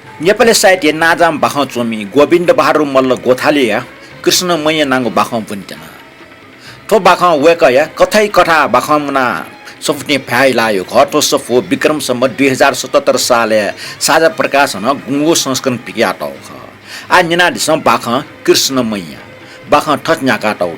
नेपाली साहित्य नाजाम बाखा चोमी गोविन्द बाहादुर मल्ल गोथाले या कृष्णमैया नाङ्गो बाखा बुन्टेन थो बाखा वेक या कथै कथा बाखा मुना सफुट्ने भ्याइ लायो घटो सफो विक्रमसम्म 2077 साल साझा प्रकाशन गुङ्गो संस्करण पिक्याटौ आ निनादिसम बाखा कृष्णमैया बाखा ठट न्याकाटौ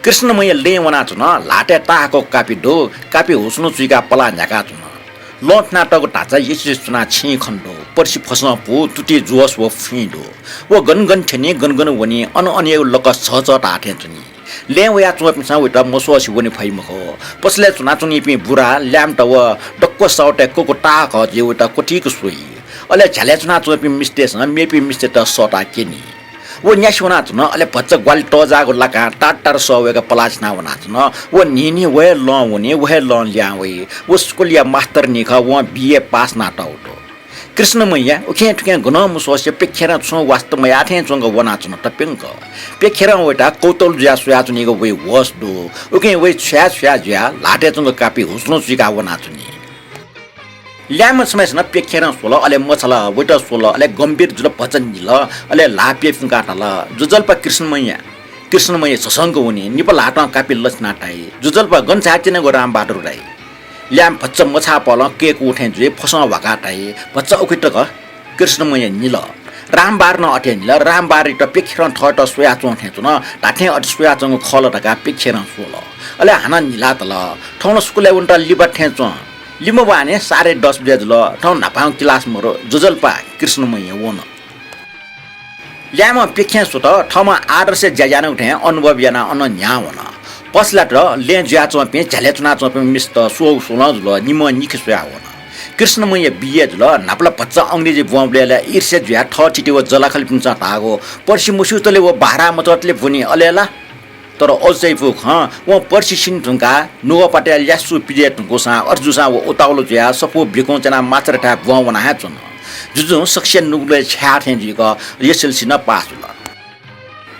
कृष्णमैया ले वना चुन लाटे ताको कापी डो कापी हुस्नु चुइका पला न्याका चुन लट नाटक ढाँचा यसरी चुना छि खण्डो पर्सि फस्न पो तुटी जुवस वो फिडो वो गनगन ठेने गनगन वनी अन अन्य लक छछ टाठे चुनी ले वया चुपिसा उटा मसोसी वनी फैमखो पसले चुना चुनी पि बुरा ल्याम्ट व डक्को साउटे कोको टाक जे उटा कोठीको सोई अले झले चुना चुपि मिस्टेस मेपि मिस्टे त सटा केनी वो न्यासुना चुन अले भच्च ग्वाल टजाको लका टाटार सवेका पलाचना वना चुन वो निनी वे ल वने वे ल ल्यावे वो स्कुलिया मास्टर निख व बीए पास नाटाउटो कृष्णमैया उखे ठुके गन मुसोसे पेखेरा छु वास्तवमा आथे चंग वना चुन टपिंग पेखेरा वटा कौतल ज्या सुया चुनीको वे वस दो उखे वे छ्या छ्या ज्या लाटे चंग कापी हुस्नु चिका वना चुनी ल्याम समयसना पेखेरा सोल अले मछला वटा सोल अले गम्भीर जुल भजन निल अले लापे फुकाटल जुजल्पा कृष्णमैया ससंग हुने निपल हाट कापी लचनाटाई जुजल्पा गन्छाटिने गो राम बहादुर राई ल्याम भच्च मछा पल केक उठे जुए फसा भगाटाई भच्च उखिटक कृष्णमैया निल राम बार न अटे निल राम बार त पेखेरा ठट सोया चोठे चुन ढाठे अट सोया चंग खल ढका पेखेरा सोल अले हाना निला तल ठौन स्कुले उन्टा लिबठे चो लिमो बाने 10:30 बजे ल ठौ नपाउ क्लास मरो जुजल्पा कृष्णमैया वोन ल्याम पेख्या सुत ठमा आदर्श ज्याजान उठे अनुभव याना अन न्या वना पसलाट ले ज्या चोपे झले चुना चोपे मिस्त सो सोला जुल निम निखसया वना कृष्णमैया बिए जुल नापला बच्चा अंग्रेजी बुवाले ईर्ष्या ज्या ठ चिटी व जलाखल पिन्छ तागो पर्सि मुसुतले व बारा मतले बुनी अलेला तर अझै फुक व पर्सि सिन ढुङ्गा नुवा पाटे ल्यासु पिजे ढुङ्गोसा अर्जुसा व उताउलो ज्या सपो ब्रिकोचना मात्र ठा बुवा वना हाचन जुजु सक्सेन नुगले छ्याथे जिक एसएलसी न पास ल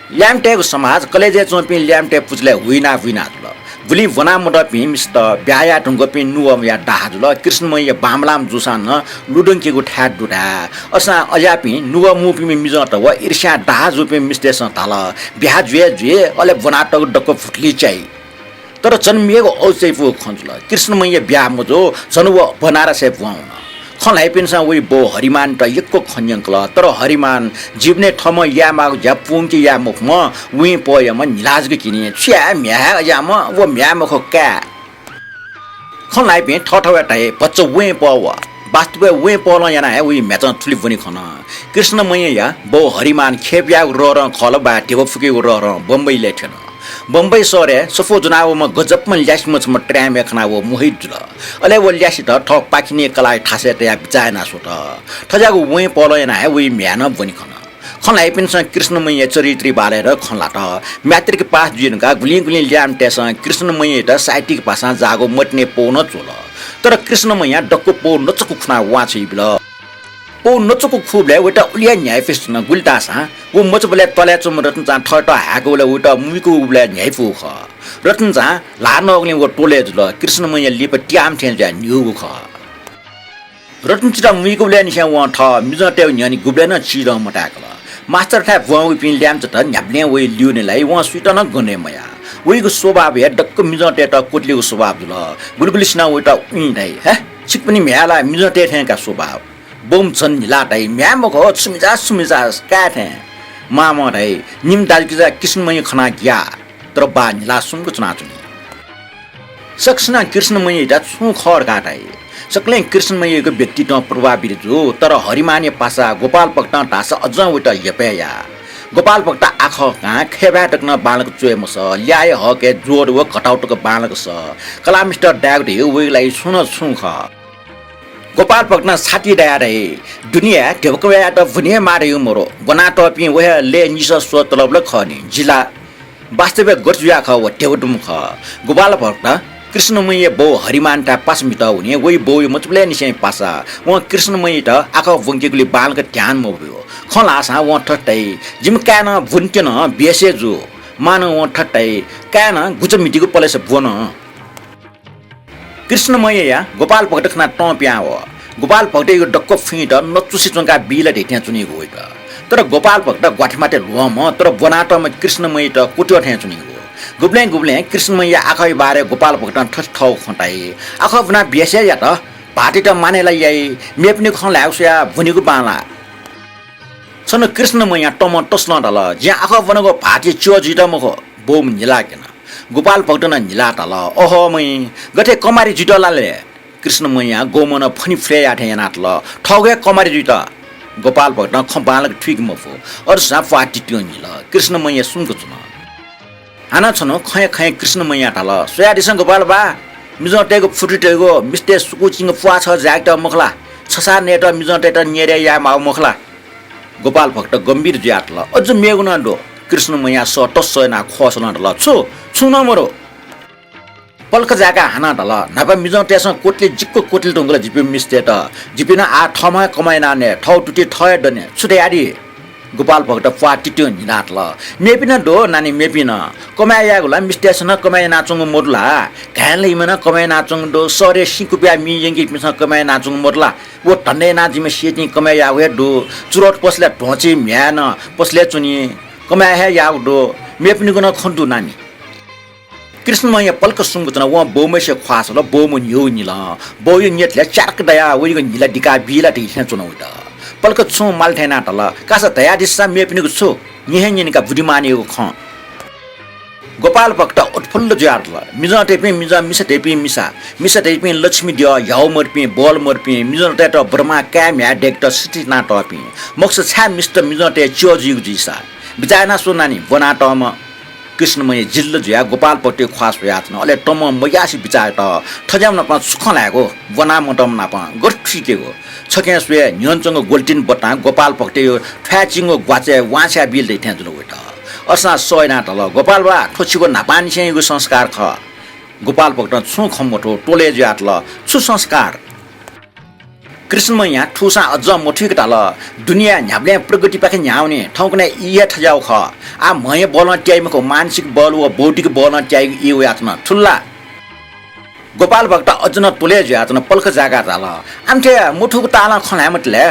ल्यामटेको समाज कलेजे चोपि ल्यामटे पुजले हुइना जुल बुली वना मोड पि मिस्त ब्याया ढुङ्गो पि नुवा या डाजुल कृष्णमैया बामलाम जुसान लुडुङ्केको ठ्याट डुडा असा अजापि नुवा मुपि मिजत व ईर्ष्या डाजु पि मिस्टेस ताल ब्या जुए अले वनाटक डक्को फुटली चाहिँ तर जन्मिएको औचैपु खञ्जुल कृष्णमैया ब्या मुजो जनु व बनारसे बुवाउन खलाई पिनसा वे बो हरिमान त यक्को खन्यङ्कल तर हरिमान जीवने ठम या माग ज्या पुङकी या मुखम वे पोयम निलाजको किने छ्या म्या याम व म्या मुख का खलाई पिन ठठवटाए बच्च वे पव वास्तव वे पल याना है वे मेच ठुली बनि खन कृष्णमैया या बो हरिमान खेप्या र खल बा टेब फुकेको र बम्बई लेठन बम्बई सरे सफो जुनावमा गजबमा ल्यासमछ म ट्राम खना वो मोहित जुल अले वो ल्यासी त ठक पाखिने कलाई ठासे त या बिचायना सोट ठजाको वे पलयना है वे म्यान बनि खनलाई पिनस कृष्णमैया चरित्री बालेर खनला त म्यात्रिक पास जुनका गुली ल्याम टेस कृष्णमैया त साहित्यिक भाषा जागो मट्ने पौन चोल तर कृष्णमैया डक्को पौ नचको खुना वाछि बिल पौ नचको खुबले उटा उलिया न्याय फेस न गुल्टासा वो मचबले तले चम रत्न चा ठट हागोले उटा मुइको उबले न्याय फु ख रत्न चा लान अग्ले वो टोले जुल कृष्णमैया लिप ट्याम ठेन जा न्यु ख रत्न चिटा मुइको उबले निसा व ठ मिजटे न्यानी गुबले न चिर मटाकल मास्टर था वउ पिन ल्याम त न्याब्ने वे लिउनेलाई व सुइट न गने मया वेको स्वभाव या डक्क मिजटे त कोटलेको स्वभाव जुल गुलगुलिसना उटा उइदै हे छिक पनि म्याला मिजटे ठेका स्वभाव बोम छन् निलाटाई म्यामो खो सुमिजा काथे मामा रै निम दाजकिजा कृष्णमैया खना ग्या तर बा निला सुनको चुनाचुनी सक्सना कृष्णमैया जा छु खर काटाई सकले कृष्णमैयाको व्यक्तित्व प्रभावित जो तर हरिमाने पासा गोपाल पक्टा टासा अझ उटा यपेया गोपाल पक्टा आख का खेबा टक्न बालक चोएमस ल्याए हके जोड व कटाउटको बालक स कला मिस्टर डागड हे वेलाई सुन सुख गोपाल पक्ना साथी डारे दुनिया ढेबकया त भुनिया मारे मोरो बना टपि वे ले निस सो तलब खनि जिला वास्तव गर्जुया ख व टेवडुम ख गोपाल पक्ना कृष्णमैया बो हरिमान ता पासमित हुने वे बो मचबले निसे पासा व कृष्णमैया त आख वंकेगुली बालक ध्यान मोब्यो खलासा व ठट्टै जिम कान भुन्केन बेसे जो मानव व ठट्टै कान गुच मिटिको पलेस बोन कृष्णमैया गोपाल भक्त खना टप्या हो गोपाल भक्त यो डक्को फिट नचुसी चुङ्का बिला ढेट्या चुनेको हो त तर गोपाल भक्त ग्वाठमाटे लुम तर बनाटमा कृष्णमैया त कुट्यो ठ्या चुनेको गुब्ले गुब्ले कृष्णमैया आखै बारे गोपाल भक्त ठस ठौ खटाए आख बना बियासे या त भाटी त मानेलाई याई मेप्ने खन लाग्या भुनीको बाला सन कृष्णमैया टम टस्न डल ज्या आख बनको भाटी च्यो जित मखो बोम निलाकेन गोपाल भक्त न निला डल ओहो मै गथे कमारी जिटलाले कृष्णमैया गोमन फनी फ्ले आठे नाटल ठगे कमारी जित गोपाल भक्त खम्बालक ठिक मफो अरसा पाटी त्यो निल कृष्णमैया सुनको छन आना छन खय खय कृष्णमैया डल सोयादिस गोपाल बा मिजटेको फुटिटेको मिस्टे सुकुचिङ फुवा छ ज्याक्ट मखला छसा नेट मिजटेट नेरे या माउ मखला गोपाल भक्त गम्भीर ज्याटल अझ मेगुन डो कृष्णमैया स टस्सना खसन डल छु न मरो पल्क जाका हाना डल नपा मिजटेस कोटले जिक्को कोटले ढुङ्गला जिपे मिस्टे त जिपिन आ ठमा कमाइना ने ठौ टुटी ठय डने छुटे आडी गोपाल भक्त पाटी त्यो निनाटल मेपिन डो नानी मेपिन कमाया गुला मिस्टेसन कमाय नाचुङ मोडला घानले मन कमाय नाचुङ डो सरे सिकुप्या मियंगी मिस कमाय नाचुङ मोडला वो टन्ने नाजिमे सेति कमाया वे डो चुरोट पसले ढोची म्यान पसले चुनी कमाया हे या डो मेपिन गुन खन्डु नानी कृष्णमैया पल्क सुङ्गुतना व बोमेसे ख्वास ल बोम न्यु निल बोय नेटले चार्क दया वइगो निला डिका बिला टिस्या चुनौट पल्क छु मालठैना टल कास दया दिसा मेपिनको छु निहेनिका बुढीमानीको ख गोपाल भक्त उत्फुल्ल ज्याटल मिजा टेपी मिजा मिसा टेपी मिसा टेपी लक्ष्मी दिय याउ मर्पी बोल मर्पी मिजा टेट ब्रह्मा क्याम्या डेक्ट सिटी ना टपी मोक्ष छा मिस्टर मिजा टे च्योजिउ जिसा बिचाना सुनानी बनाटम कृष्णमैया जिल्ल जुया गोपाल भक्त ख्वास यातन अले टम मयासी बिचार त ठजाम नपा सुख लागो बना मटम नपा गठिकेको छके सुए न्यनचंग गोल्टिन बटा गोपाल भक्त यो ठ्याचिङो ग्वाचे वाछ्या बिल दै थ्या जुल वटा असना सोयना तल गोपाल बा ठोछिको नापानी छेको संस्कार ख गोपाल भक्त छु खमटो टोले ज्याटल छु संस्कार कृष्णमैया ठुसा अझ मोठिक टाल दुनिया न्याब्ले प्रगति पाखे न्याउने ठाउँकने इया ठजाउ ख आ मय बोलन ट्याइमको मानसिक बल व बौद्धिक बोलन ट्याइ इयो यातना ठुल्ला गोपाल भक्त अझ न टोले ज्यातना पल्क जागा टाल आमथे मुठुको ताला खनामटले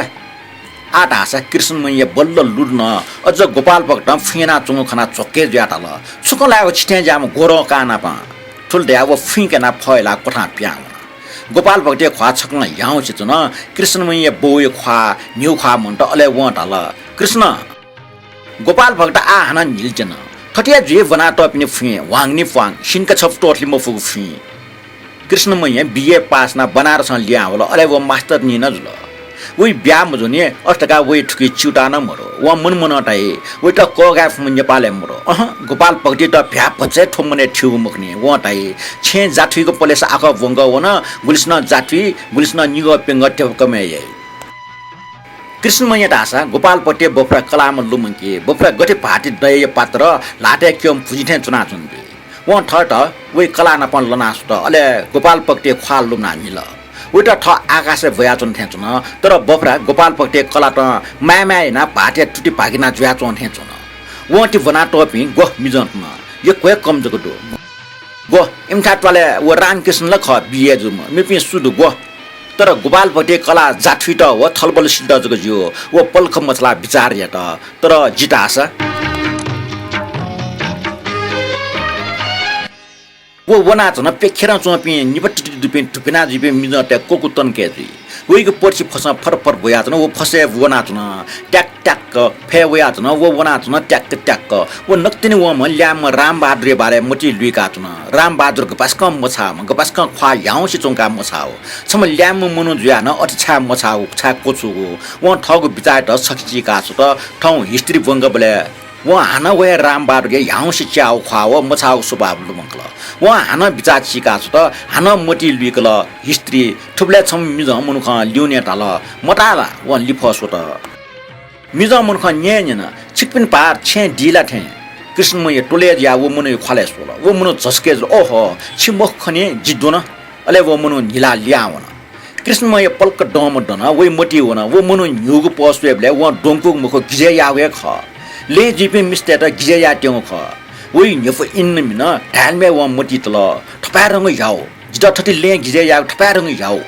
आट आशा कृष्णमैया बल्ल लुड्न अझ गोपाल भक्त फिना चुङ खना चोके ज्याटाल सुक लागो छिटे जाम गोरो काना पा ठुल द्याव फिकेना फैला कोठा प्याङ गोपाल भक्त ख्वा छक्न याउ छिचन कृष्णमैया बोय ख्वा न्यु ख्वा मन्ट अले वटाल कृष्ण गोपाल भक्त आ हना निल्जन ठटिया जे बना टपिने फि वाङनी फाङ सिनका छप टोटली मफुग फि कृष्णमैया बीए पास ना बनारस लिया होला अले वो मास्टर नि न जुल वही ब्या मजुने अष्टका वही ठुकी चिउटा न मरो व मन टाइ वही त कोगा नेपाले मरो गोपाल भक्त त भ्या पचे ठोमने ठिउ मुक्ने व टाइ छे जाठीको पलेस आख वंग वन गुलिस्न जाठी गुलिस्न निगो पेंग टेकमे कृष्णमैया दासा गोपाल भक्त बोफ्रा कलाम लुमंके बोफ्रा गठे भाटी दय पात्र लाटे क्यम फुजिथे चुना चुन्दे व ठट वही कला नपन लनास त अले गोपाल भक्त ख्वाल लुमना निल उटा ठ आकाशे भयाचन थेचन तर बफ्रा गोपाल भक्त कला त माया ना भाटे टुटी भागिना ज्याचन थेचन वटी बना टपी गो मिजन यो कोय कम जको दो गो इमठा टले व रामकृष्ण ल ख बिए जुम मेपि सुदु गो तर गोपाल भक्त कला जाठी त व थलबल सिद्ध जको जियो व पल्ख मछला विचार या त तर जितासा वो वना छन पेखेर चोपी निपट्टी दुपे टुपिना जिपे मिजटे कोकुतन केजी वइको पर्छि फसा फरफर भया छन वो फसे वना छन ट्याक ट्याक फे वया छन वो वना छन ट्याक ट्याक वो नक्तिने वो मल्याम राम बहादुर बारे मोटी लुइका छन राम बहादुर गपासकम मछा गपासकम ख्वा याउसी चोंका मछाओ छम ल्याम मनु जुया न अछा मछाओ छा कोछु वो ठगु बिचार त सकिचिका छ त ठौ हिस्ट्री बंग बले वो हाना वे राम बहादुर याउसी च्याउ ख्वाओ मछाओ सुबाब लुमंकल वो हाना बिचार छिका छ त हाना मोटी लुइकल हिस्ट्री ठुब्ले छम मिज मुनुख ल्युने टाल मटाला वो लिफसो त मिज मुनुख न्येन छिकपिन पार छे दिला थे कृष्णमैया टोले या वो मुनु खले सोल वो मुनु झस्के ओहो छिमख खने जिद्दो न अले वो मुनु निला ल्यावन कृष्णमैया पल्क डम डन वो मोटी होन वो मुनु न्युगु पसवेबले वो डोंकु मुख गिजे यावे ख ले जिपि मिस्ते त गिजे या ट्यौ ख वइ नेफ इन मिन ढालमे व मोटी तल ठपारंग याओ जिदा थति ले गिजे या ठपारङ याउ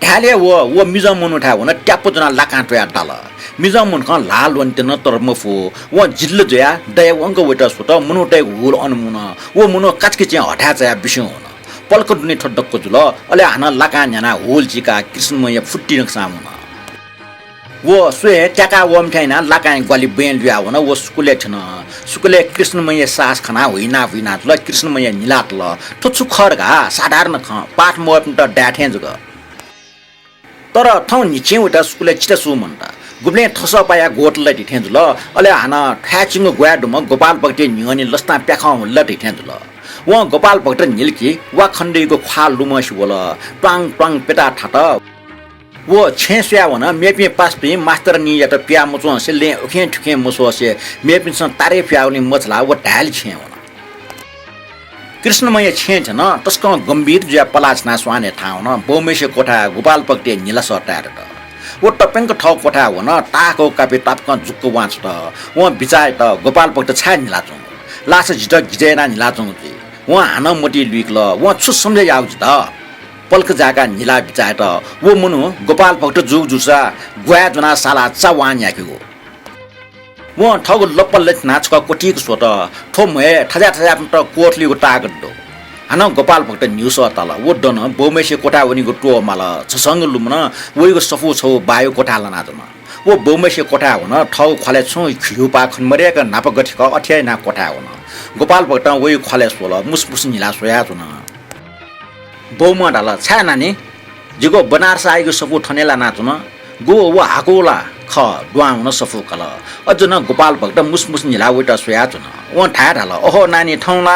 ढाले वो मिजम मुनु ठा हुन ट्यापो जना लाकाट या डाल मिजम मुन खन लाल वन्ते न तर मफु वो जिल्ल जया दय वंग वेटा सुत मुनु टे हुल अनुमुन वो मुनु काचके च्या हटा जया बिसु हुन पल्क दुने ठड्डकको जुल अले हान लाका न्याना होल जिका कृष्णमय फुट्टी नक सामुन वो स्वे ट्याका वम छैना लाका गली बेन लिया हुन वो सुकुले कृष्णमय सास खना होइना ल कृष्णमय निलात ल थुछु खरगा साधारण ख पाठ म त डाठे जग तर ठाउँ निचे उता स्कुले चिता सु मनता गुब्ले ठस पाया गोटले दिथे जुल अले हान ठ्याचिङ ग्वाडुम गोपाल भक्ति निगनी लस्ता प्याखा ल दिथे जुल व गोपाल भक्ति निल्की वा खण्डेको खाल लुमस बोल ट्वाङ पेटा ठाट वो छेस्या वन मेपे पासपे मास्टर नि या त प्या मुचो से ले ओखे ठुके मुसो से मेपे स तारे प्याउनी मछला वो ढाल छे वन कृष्णमय छे छ न तस्क गम्भीर ज्या पलाचना स्वाने ठाउँ न बोमेसे कोठा गोपाल भक्ति निला सटार त वो टपेंग ठौ कोठा वन ताको कापे तापक जुक्को वाच त वो बिचाय त गोपाल भक्ति छा निला चौ लास जित गिजेना निला चौ वो हान मोटी लुइकल वो छु सम्झे आउ त पल्क जाका निला बिचाय त वो मुनु गोपाल भक्त जुग जुसा ग्वा जना साला चावान याकेको वो ठगु लप्पल नाचका कोटीको सोत ठोमे ठजा त कोटलीको टागड्डो हान गोपाल भक्त न्यूस तल वो दन बोमेसे कोठा वनीको टो माल छसंग लुमन वइको सफु छौ बायो कोठा लना जन वो बोमेसे कोठा हुन ठौ खले छु खियुपा खनमरेका नाप गठिका अठ्याइ ना कोठा हुन गोपाल भक्त वइ खले सोल मुसमुस निला सोया जन बौमा डाल छा नानी जिगो बनारस आएको सफु ठनेला नाचुन गो वो हाकोला ख दुआ हुन सफु कल अझ न गोपाल भक्त मुसमुस निला वइटा सोया जुन व ठा ढाल ओहो नानी ठौला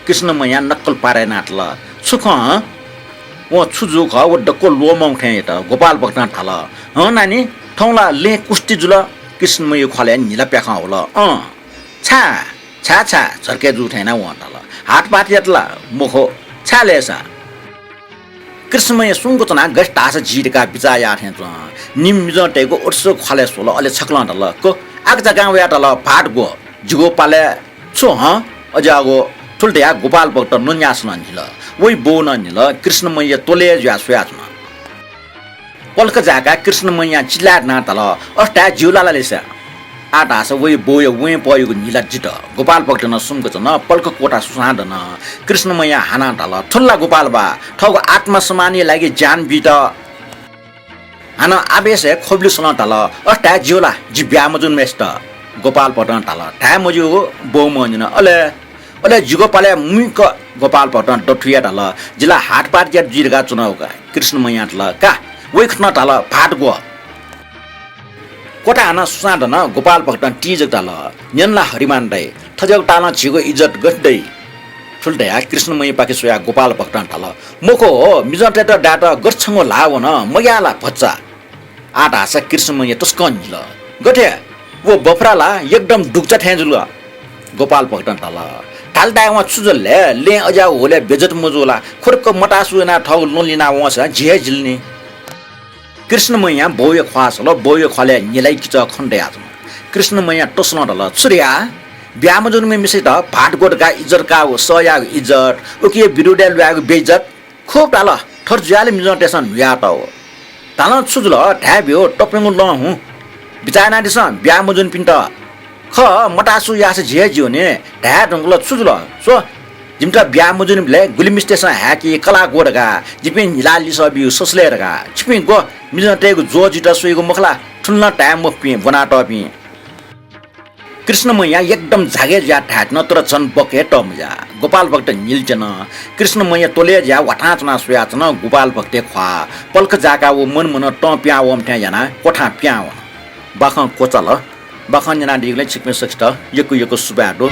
कृष्णमय नक्कल पारे नाटल सुख वो छुजु ख वो डक्को लोमौ थे त गोपाल भक्त ढाल ह नानी ठौला ले कुस्ती जुल कृष्णमय खले निला प्याखा होल छा झर्के जु थेना व ढाल हात पाटियतला मुखो छालेसा कृष्णमय सुंगो तना गस्टास जिरका बिचाया थे त निम जटेको ओर्सो खले सोल अले छक्ला ढल को आक जगा व ढल फाट गो जुगो पाले छु ह अजागो ठुल्टिया गोपाल भक्त नुन्यास निल वही बो निल कृष्णमय तोले ज्या सुयाच पल्क जाका कृष्णमय चिल्लाट ना तल अस्टा जिउलाला लेसा आटास वही बोय वे पयको निला जित गोपाल भक्त न सुमको न पल्क कोटा सुसाद न कृष्णमय हाना तल ठुल्ला गोपाल बा ठगु आत्मा समानी लागि जान बित हाना आवेश खोब्लु सन तल अस्टा जिउला जिब्या मजुन मेस्ट गोपाल भक्त तल ठा मजु बो मजिन अले जिगो पाले मुइक गोपाल भक्त डठुया ढल जिल्ला हाटपाट ज्या जिरगा चुनावका कृष्णमय ढल का वेखन ढल फाट गो कोटा हाना सुसाद न गोपाल भक्त टिज ढल न्यनला हरिमान दै थजग टाना छिगो इज्जत गड्दै ठुल्टया कृष्णमय पाके सोया गोपाल भक्त ढल मोको मिजटे त डाटा गर्छंगो लाव न मयाला भच्चा आट हासा कृष्णमय तस्कन ल गठे वो बफराला एकदम डुक्चा ठ्याजुल गोपाल भक्त ढल टालटामा छुजलले ले अजा होले बेजत मजुला खुर्क मटासुना ठौ लोलिना वस झे झिल्ने कृष्णमय बोय ख्वास ल बोय खले निलाई किच खण्डे आजम कृष्णमय टस्न ढल छुरिया ब्यामजुन में मिसे त भाट गोटका इज्जत का सया इज्जत ओके बिरुडे ल्यागो बेइज्जत खूब डाल थर ज्याले मिजटेसन या त हो तान छुजल ढ्याब्यो टपेंगु ल हु बिचाना दिस ब्यामजुन पिन्ट ख मटासु यास झे जियो ने ढ्या ढंगल छुजल सो जिमका ब्या मजुन ब्ले गुलिम स्टेशन ह्याकी कला गोडगा जिपे निलाली सबि ससलेरगा छिपे गो मिजटेको जोजिटा सुइगो मखला ठुल्ला टाइम मपि बना टपि कृष्णमय एकदम झागे ज्या ढ्याट न तर जन बके टमजा गोपाल भक्त निलजन कृष्णमय तोले ज्या वठाचना सुयाचन गोपाल भक्ते ख्वा पल्क जाका वो मन टप्या वम ठ्या जना कोठा प्याव बाख कोचल बाखन जना दिगले छिक्मे सक्छ यको सुबाडो